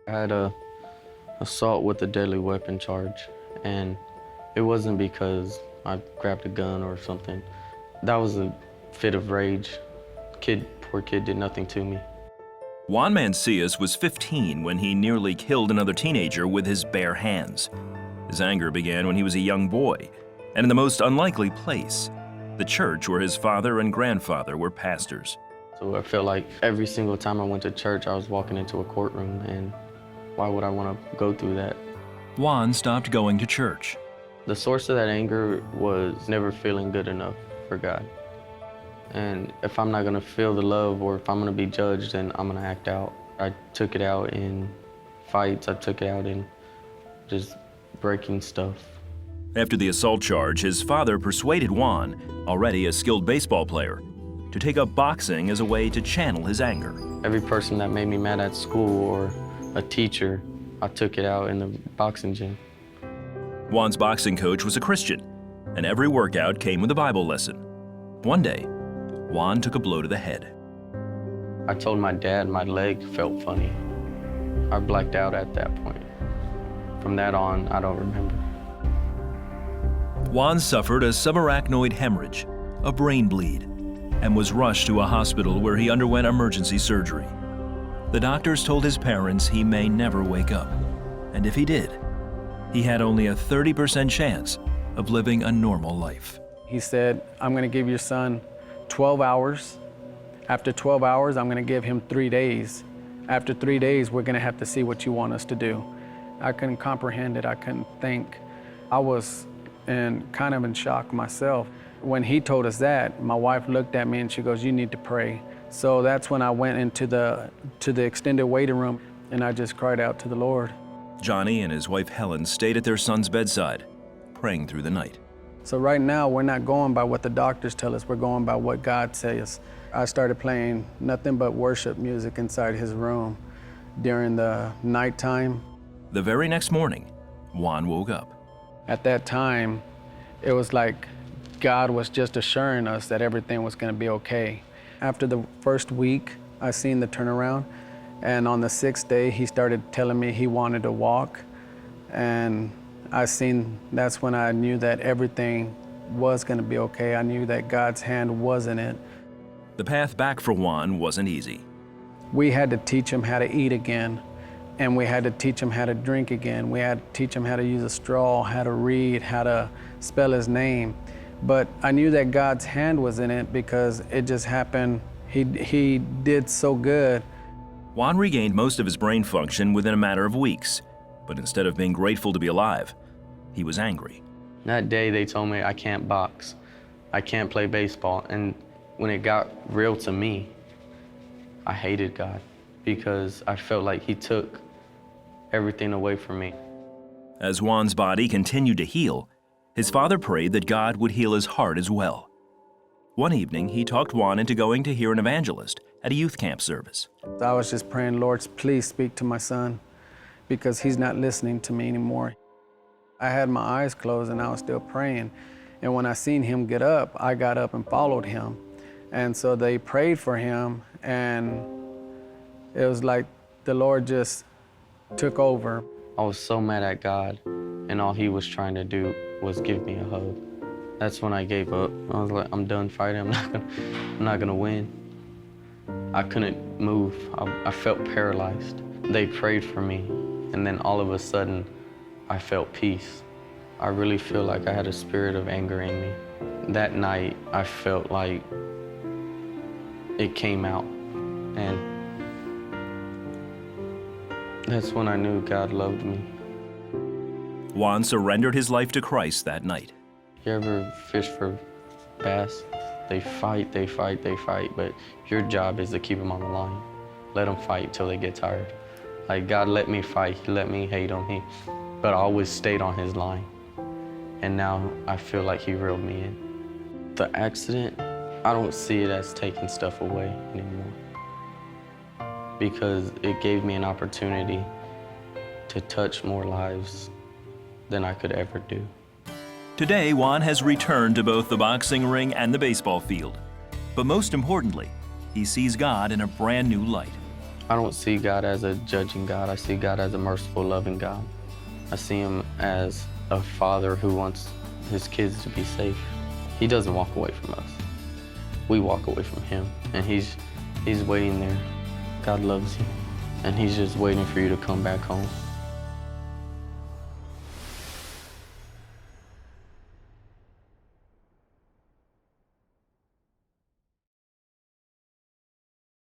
I had a assault with a deadly weapon charge, and it wasn't because I grabbed a gun or something. That was a fit of rage. Poor kid did nothing to me. Juan Mancias was 15 when he nearly killed another teenager with his bare hands. His anger began when he was a young boy, and in the most unlikely place, the church where his father and grandfather were pastors. So I felt like every single time I went to church, I was walking into a courtroom, and why would I want to go through that? Juan stopped going to church. The source of that anger was never feeling good enough for God. And if I'm not going to feel the love, or if I'm going to be judged, then I'm going to act out. I took it out in fights. I took it out in just breaking stuff. After the assault charge, his father persuaded Juan, already a skilled baseball player, to take up boxing as a way to channel his anger. Every person that made me mad at school or a teacher, I took it out in the boxing gym. Juan's boxing coach was a Christian, and every workout came with a Bible lesson. One day, Juan took a blow to the head. I told my dad my leg felt funny. I blacked out at that point. From that on, I don't remember. Juan suffered a subarachnoid hemorrhage, a brain bleed, and was rushed to a hospital where he underwent emergency surgery. The doctors told his parents he may never wake up, and if he did, he had only a 30% chance of living a normal life. He said, I'm going to give your son 12 hours. After 12 hours, I'm going to give him 3 days. After 3 days, we're going to have to see what you want us to do. I couldn't comprehend it. I couldn't think. I was kind of in shock myself. When he told us that, my wife looked at me and she goes, you need to pray. So that's when I went into the extended waiting room, and I just cried out to the Lord. Johnny and his wife Helen stayed at their son's bedside, praying through the night. So right now, we're not going by what the doctors tell us, we're going by what God says. I started playing nothing but worship music inside his room during the nighttime. The very next morning, Juan woke up. At that time, it was like God was just assuring us that everything was going to be okay. After the first week, I seen the turnaround, and on the 6th day, he started telling me he wanted to walk, and that's when I knew that everything was going to be okay. I knew that God's hand was in it. The path back for Juan wasn't easy. We had to teach him how to eat again, and we had to teach him how to drink again. We had to teach him how to use a straw, how to read, how to spell his name. But I knew that God's hand was in it because it just happened. He did so good. Juan regained most of his brain function within a matter of weeks, but instead of being grateful to be alive, he was angry. That day they told me I can't box, I can't play baseball, and when it got real to me, I hated God because I felt like he took everything away from me. As Juan's body continued to heal, his father prayed that God would heal his heart as well. One evening, he talked Juan into going to hear an evangelist at a youth camp service. I was just praying, Lord, please speak to my son because he's not listening to me anymore. I had my eyes closed and I was still praying. And when I seen him get up, I got up and followed him. And so they prayed for him, and it was like the Lord just took over. I was so mad at God, and all he was trying to do was give me a hug. That's when I gave up. I was like, I'm done fighting. I'm not gonna win. I couldn't move. I felt paralyzed. They prayed for me, and then all of a sudden, I felt peace. I really feel like I had a spirit of anger in me. That night, I felt like it came out, and that's when I knew God loved me. Juan surrendered his life to Christ that night. You ever fish for bass? They fight, but your job is to keep them on the line. Let them fight till they get tired. Like, God let me fight, he let me hate him, but I always stayed on his line. And now I feel like he reeled me in. The accident, I don't see it as taking stuff away anymore, because it gave me an opportunity to touch more lives than I could ever do. Today, Juan has returned to both the boxing ring and the baseball field. But most importantly, he sees God in a brand new light. I don't see God as a judging God. I see God as a merciful, loving God. I see him as a father who wants his kids to be safe. He doesn't walk away from us. We walk away from him, and he's waiting there. God loves you, and he's just waiting for you to come back home.